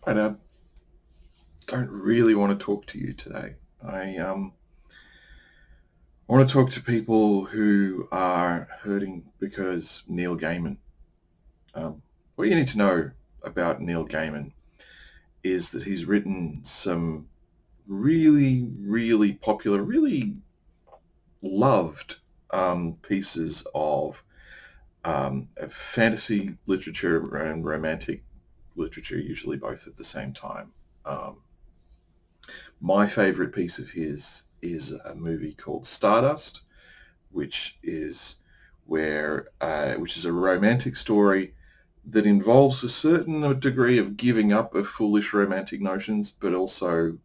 I don't really want to talk to you today. I want to talk to people who are hurting because Neil Gaiman. What you need to know about Neil Gaiman is that he's written some really, really popular, really loved pieces of fantasy literature and romantic literature, usually both at the same time. Um, My favorite piece of his is a movie called Stardust, which is which is a romantic story that involves a certain degree of giving up of foolish romantic notions, but also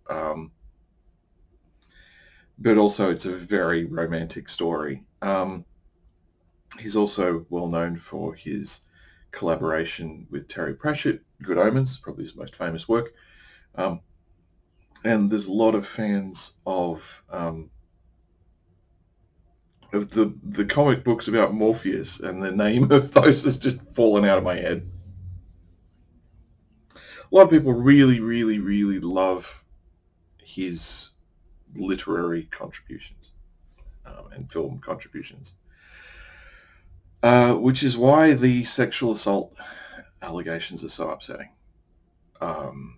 it's a very romantic story. He's also well known for his collaboration with Terry Pratchett, Good Omens, probably his most famous work. Um, and there's a lot of fans of the comic books about Morpheus, and the name of those has just fallen out of my head. A lot of people really, really, really love his literary contributions and film contributions, which is why the sexual assault allegations are so upsetting. Um,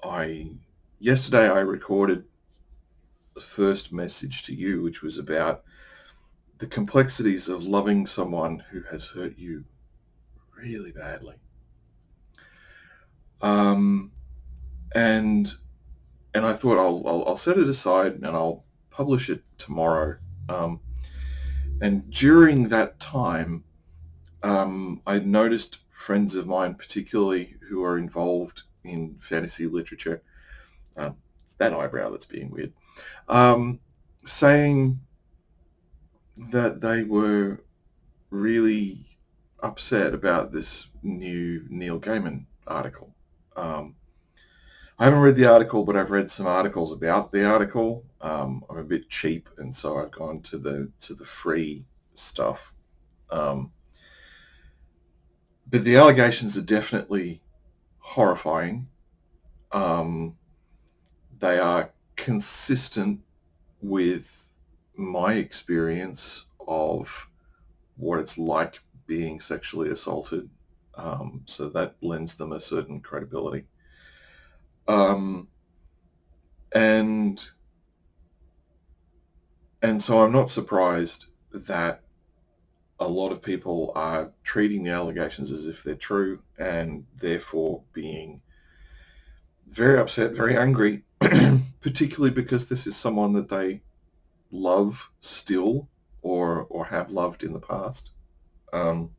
I Yesterday I recorded the first message to you, which was about the complexities of loving someone who has hurt you really badly. Um, and and I thought I'll set it aside and I'll publish it tomorrow. Um, and during that time, I noticed friends of mine, particularly who are involved in fantasy literature, it's that eyebrow that's being weird, um, saying that they were really upset about this new Neil Gaiman article. Um, I haven't read the article, but I've read some articles about the article. I'm a bit cheap, and so I've gone to the free stuff. Um, but the allegations are definitely horrifying. Um, they are consistent with my experience of what it's like being sexually assaulted. So that lends them a certain credibility. Um, and and so I'm not surprised that a lot of people are treating the allegations as if they're true and therefore being very upset, very angry, particularly because this is someone that they love still or have loved in the past. Um,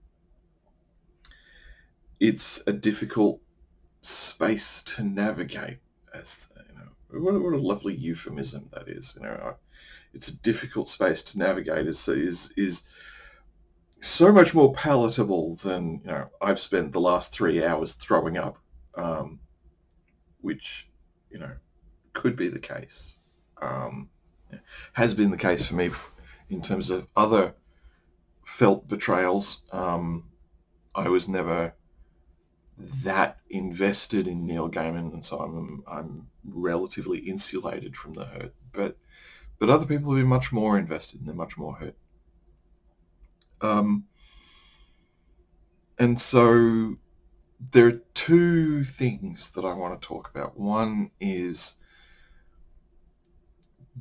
it's a difficult space to navigate. As you know, what a lovely euphemism that is. It's a difficult space to navigate. Is so much more palatable than I've spent the last 3 hours throwing up, um, which you know could be the case. Um, has been the case for me in terms of other felt betrayals. I was never that invested in Neil Gaiman, and so I'm relatively insulated from the hurt. But other people have been much more invested, and they're much more hurt. Um, and so there are two things that I want to talk about. One is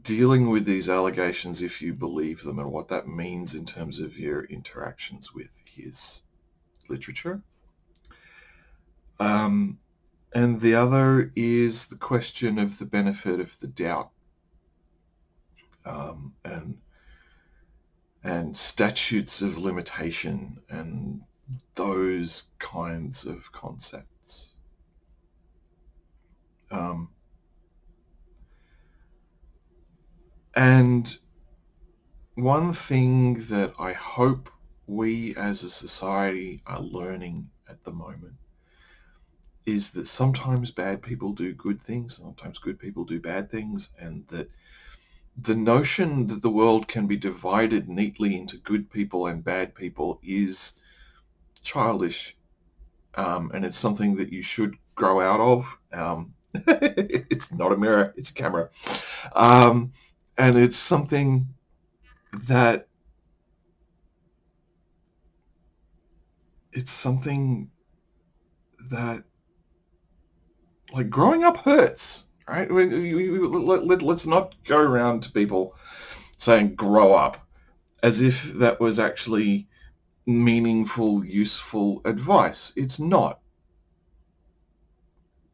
dealing with these allegations if you believe them, and what that means in terms of your interactions with his literature. Um, and the other is the question of the benefit of the doubt, um, and and statutes of limitation and those kinds of concepts. Um, and one thing that I hope we as a society are learning at the moment is that sometimes bad people do good things, sometimes good people do bad things, and that the notion that the world can be divided neatly into good people and bad people is childish, and it's something that you should grow out of. It's not a mirror, it's a camera. Um, and it's something that it's something that like growing up hurts, right? Let's not go around to people saying grow up as if that was actually meaningful, useful advice. It's not.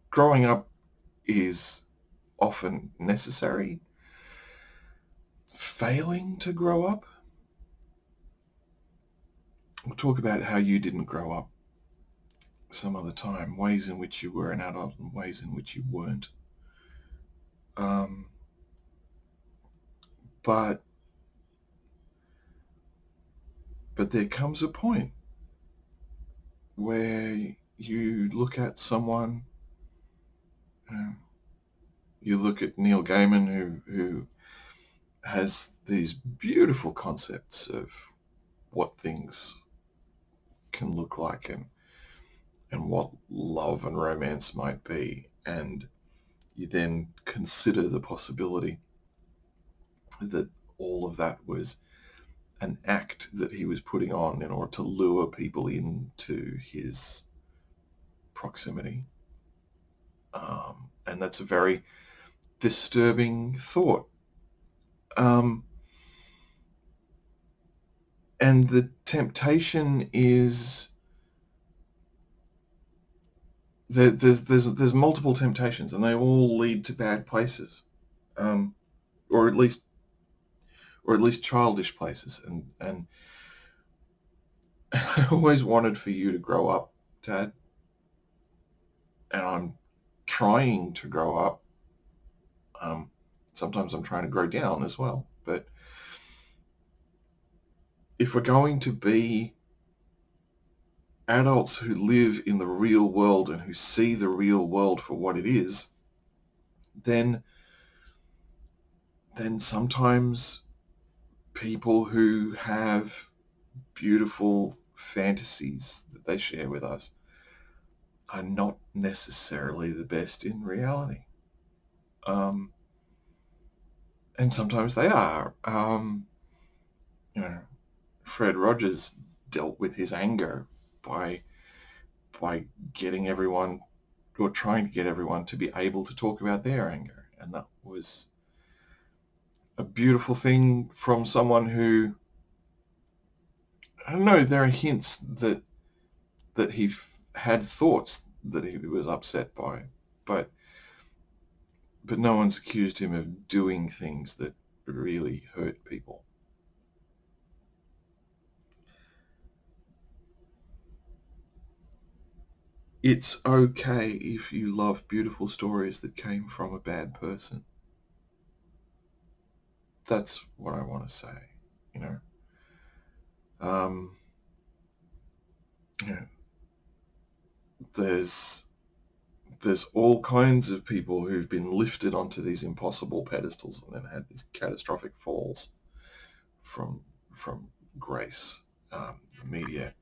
Growing up is often necessary. Failing to grow up, we'll talk about how you didn't grow up some other time, ways in which you were an adult and ways in which you weren't. Um, but but there comes a point where you look at someone, uh, you look at Neil Gaiman, who has these beautiful concepts of what things can look like and what love and romance might be, and you then consider the possibility that all of that was an act that he was putting on in order to lure people into his proximity. And that's a very disturbing thought. Um, and the temptation is there's multiple temptations, and they all lead to bad places, um, or at least childish places. And I always wanted for you to grow up, Dad, and I'm trying to grow up. Um, Sometimes I'm trying to grow down as well. But if we're going to be adults who live in the real world and who see the real world for what it is, then sometimes people who have beautiful fantasies that they share with us are not necessarily the best in reality. Um, and sometimes they are. You know, Fred Rogers dealt with his anger by getting everyone, or trying to get everyone, to be able to talk about their anger, and that was a beautiful thing from someone who, I don't know, there are hints that he had thoughts that he was upset by, but no one's accused him of doing things that really hurt people. It's okay if you love beautiful stories that came from a bad person. That's what I want to say, you know. Um, you know, there's all kinds of people who've been lifted onto these impossible pedestals and then had these catastrophic falls from grace. The media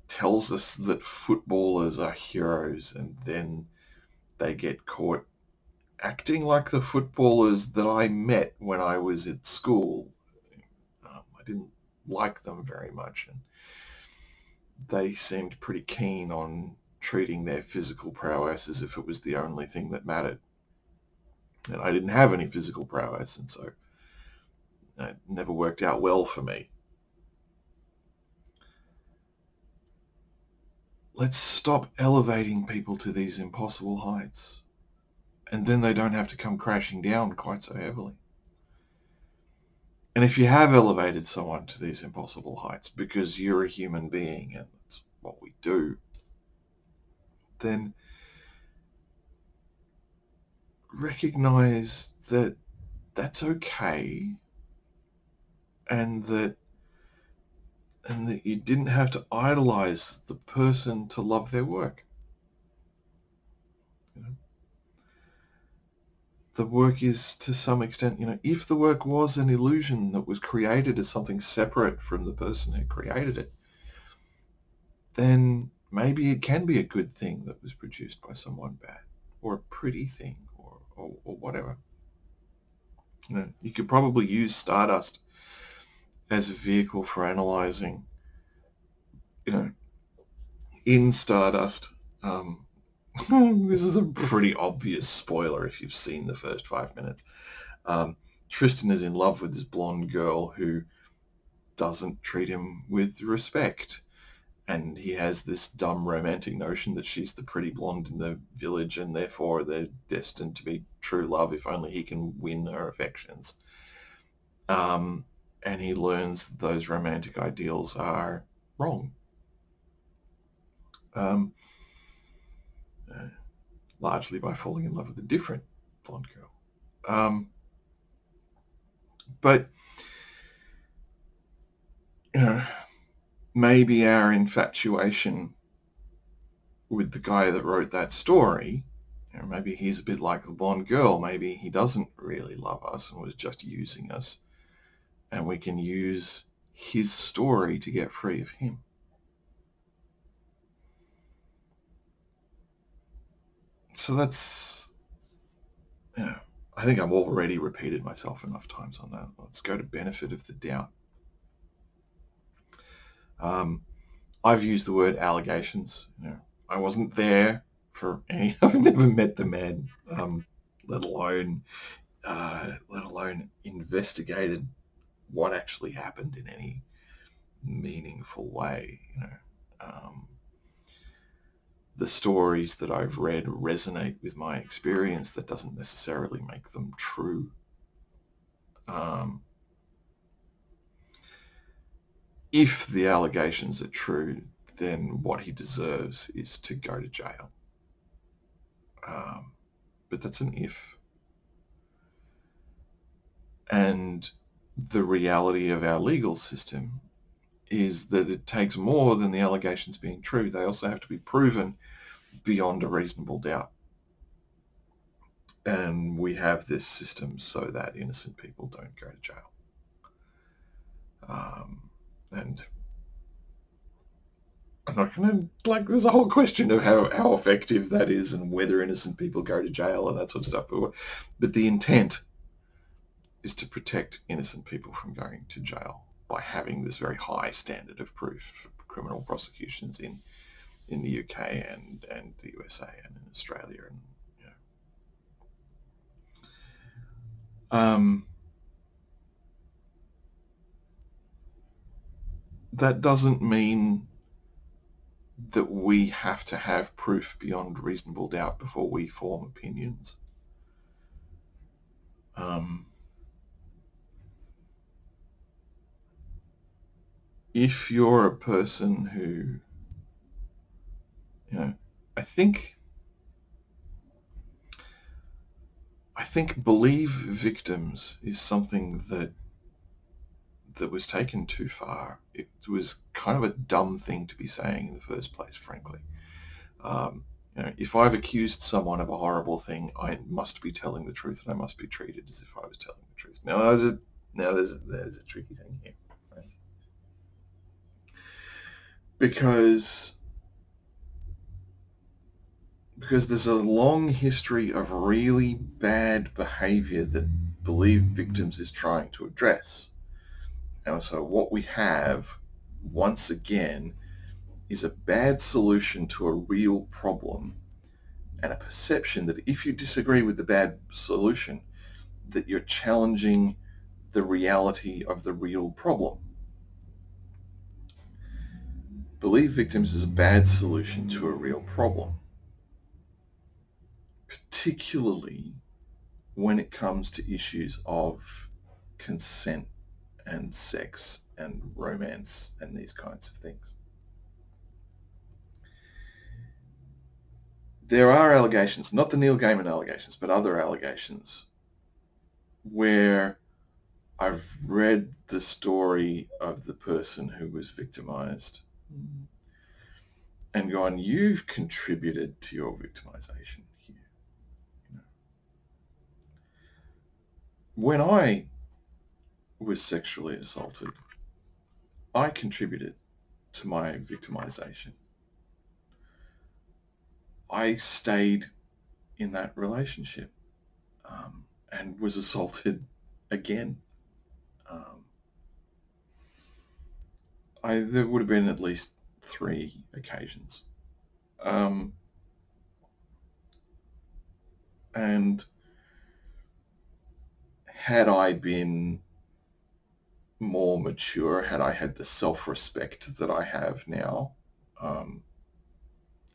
tells us that footballers are heroes, and then they get caught acting like the footballers that I met when I was at school. I didn't like them very much, and they seemed pretty keen on treating their physical prowess as if it was the only thing that mattered. And I didn't have any physical prowess, and so it never worked out well for me. Let's stop elevating people to these impossible heights, and then they don't have to come crashing down quite so heavily. And if you have elevated someone to these impossible heights because you're a human being and it's what we do, then recognize that that's okay, and that you didn't have to idolize the person to love their work. You know? The work is, to some extent, if the work was an illusion that was created as something separate from the person who created it, then maybe it can be a good thing that was produced by someone bad, or a pretty thing, or whatever. You could probably use Stardust as a vehicle for analyzing, you know, in Stardust. Um, this is a pretty obvious spoiler if you've seen the first 5 minutes. Um, Tristan is in love with this blonde girl who doesn't treat him with respect. And he has this dumb romantic notion that she's the pretty blonde in the village and therefore they're destined to be true love if only he can win her affections. Um, and he learns that those romantic ideals are wrong. Um, uh, Largely by falling in love with a different blonde girl. But, you know, maybe our infatuation with the guy that wrote that story, maybe he's a bit like the blonde girl. Maybe he doesn't really love us and was just using us. And we can use his story to get free of him. So that's, I think I've already repeated myself enough times on that. Let's go to benefit of the doubt. I've used the word allegations. I wasn't there for any. I've never met the man, let alone investigated what actually happened in any meaningful way. The stories that I've read resonate with my experience. That doesn't necessarily make them true. If the allegations are true, then what he deserves is to go to jail. But that's an if. And the reality of our legal system is that it takes more than the allegations being true. They also have to be proven beyond a reasonable doubt. And we have this system so that innocent people don't go to jail. And I'm not going to, there's a whole question of how effective that is and whether innocent people go to jail and that sort of stuff. But the intent is to protect innocent people from going to jail by having this very high standard of proof for criminal prosecutions in the UK and the USA and in Australia. And that doesn't mean that we have to have proof beyond reasonable doubt before we form opinions. If you're a person who, I think believe victims is something that was taken too far. It was kind of a dumb thing to be saying in the first place, frankly. If I've accused someone of a horrible thing, I must be telling the truth, and I must be treated as if I was telling the truth. Now, there's a tricky thing here, right? Because there's a long history of really bad behavior that Believe Victims is trying to address. And so what we have, once again, is a bad solution to a real problem and a perception that if you disagree with the bad solution, that you're challenging the reality of the real problem. Believe Victims is a bad solution to a real problem, particularly when it comes to issues of consent and sex and romance and these kinds of things. There are allegations, not the Neil Gaiman allegations, but other allegations where I've read the story of the person who was victimized and gone, you've contributed to your victimization here. When I was sexually assaulted, I contributed to my victimization. I stayed in that relationship and was assaulted again. Um, there would have been at least 3 occasions. Um, and had I been more mature, had I had the self-respect that I have now, um,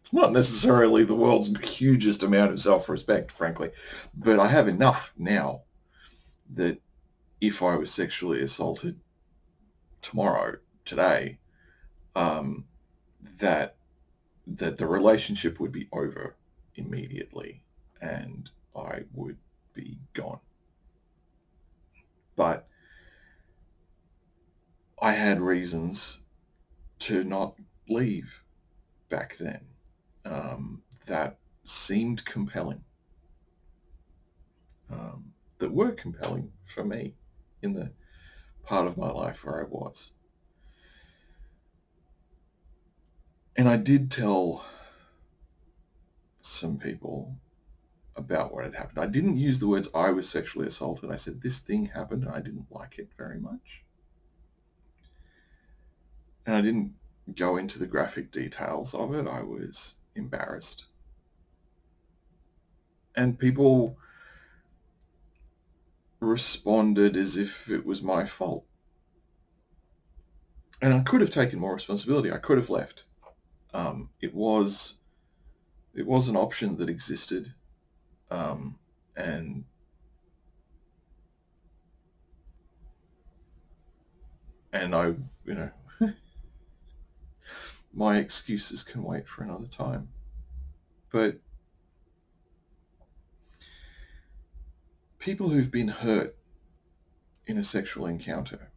it's not necessarily the world's hugest amount of self-respect, frankly, but I have enough now that if I was sexually assaulted tomorrow, today, um, that the relationship would be over immediately and I would be gone. But I had reasons to not leave back then that seemed compelling, that were compelling for me in the part of my life where I was. And I did tell some people about what had happened. I didn't use the words I was sexually assaulted. I said this thing happened and I didn't like it very much. And I didn't go into the graphic details of it. I was embarrassed. And people responded as if it was my fault. And I could have taken more responsibility. I could have left. It was an option that existed, um, and I, you know, my excuses can wait for another time. But people who've been hurt in a sexual encounter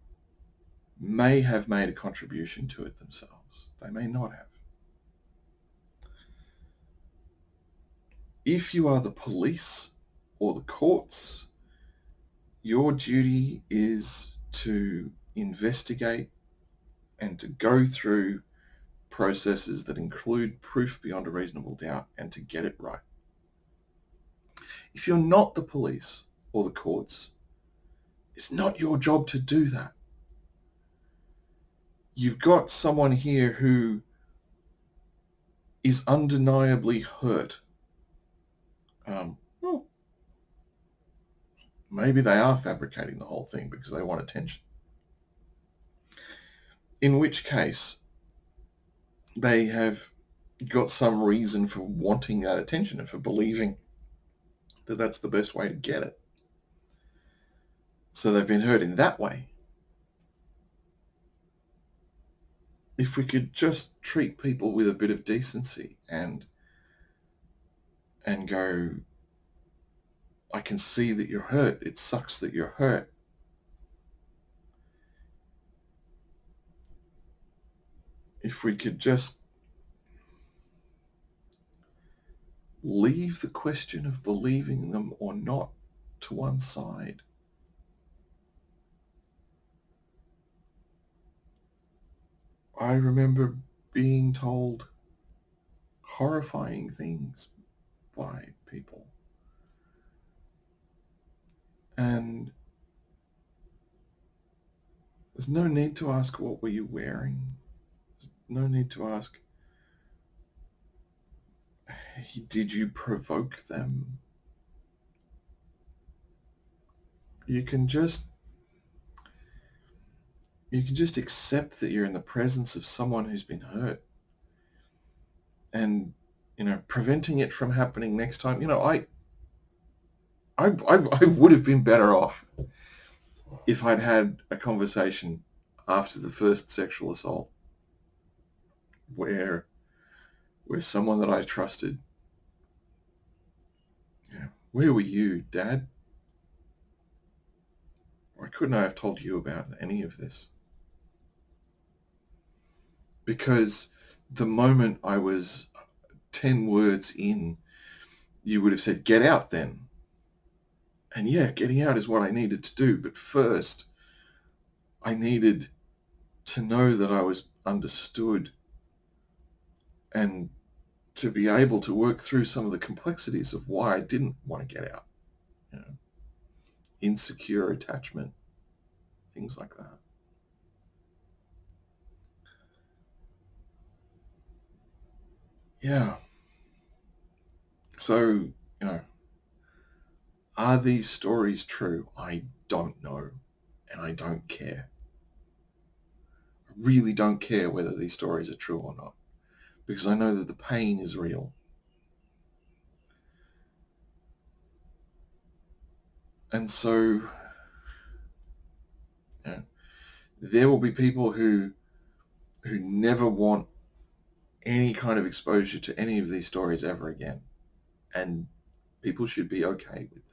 may have made a contribution to it themselves. They may not have. If you are the police or the courts, your duty is to investigate and to go through processes that include proof beyond a reasonable doubt and to get it right. If you're not the police or the courts, it's not your job to do that. You've got someone here who is undeniably hurt. Well, maybe they are fabricating the whole thing because they want attention. In which case, they have got some reason for wanting that attention and for believing that that's the best way to get it. So they've been hurt in that way. If we could just treat people with a bit of decency and go, I can see that you're hurt. It sucks that you're hurt. If we could just leave the question of believing them or not to one side. I remember being told horrifying things by people. And there's no need to ask, what were you wearing? There's no need to ask, did you provoke them? You can just accept that you're in the presence of someone who's been hurt and preventing it from happening next time. I would have been better off if I'd had a conversation after the first sexual assault where someone that I trusted, where were you, Dad? Why couldn't I have told you about any of this? Because the moment I was 10 words in, you would have said, get out then. And yeah, getting out is what I needed to do. But first, I needed to know that I was understood and to be able to work through some of the complexities of why I didn't want to get out. You know, insecure attachment, things like that. Yeah. So, are these stories true? I don't know, and I don't care. I really don't care whether these stories are true or not, because I know that the pain is real. And so, there will be people who never want any kind of exposure to any of these stories ever again. And people should be okay with that.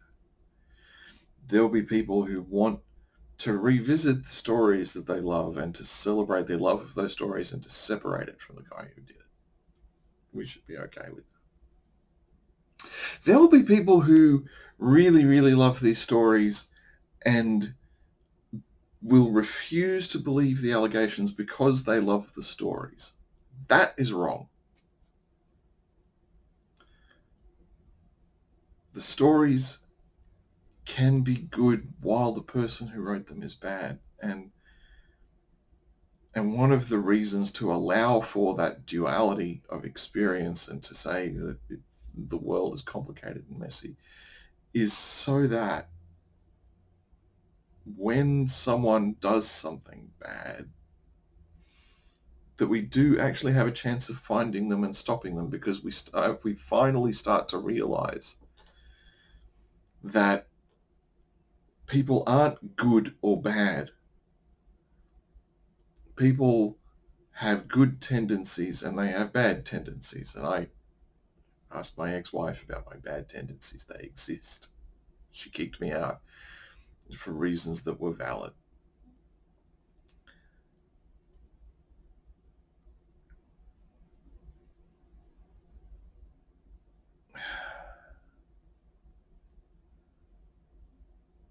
There'll be people who want to revisit the stories that they love and to celebrate their love of those stories and to separate it from the guy who did it. We should be okay with that. There will be people who really, really love these stories and will refuse to believe the allegations because they love the stories. That is wrong. The stories can be good while the person who wrote them is bad. And one of the reasons to allow for that duality of experience and to say that the world is complicated and messy is so that when someone does something bad, that we do actually have a chance of finding them and stopping them, because if we finally start to realize that people aren't good or bad. People have good tendencies and they have bad tendencies. And I asked my ex-wife about my bad tendencies. They exist. She kicked me out for reasons that were valid.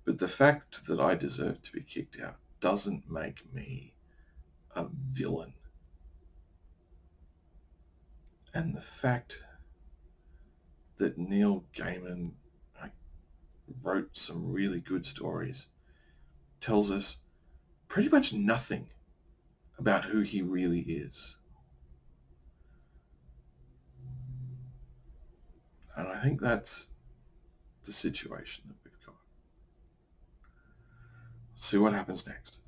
But the fact that I deserve to be kicked out doesn't make me a villain. And the fact that Neil Gaiman wrote some really good stories tells us pretty much nothing about who he really is. And I think that's the situation that we've got. See what happens next.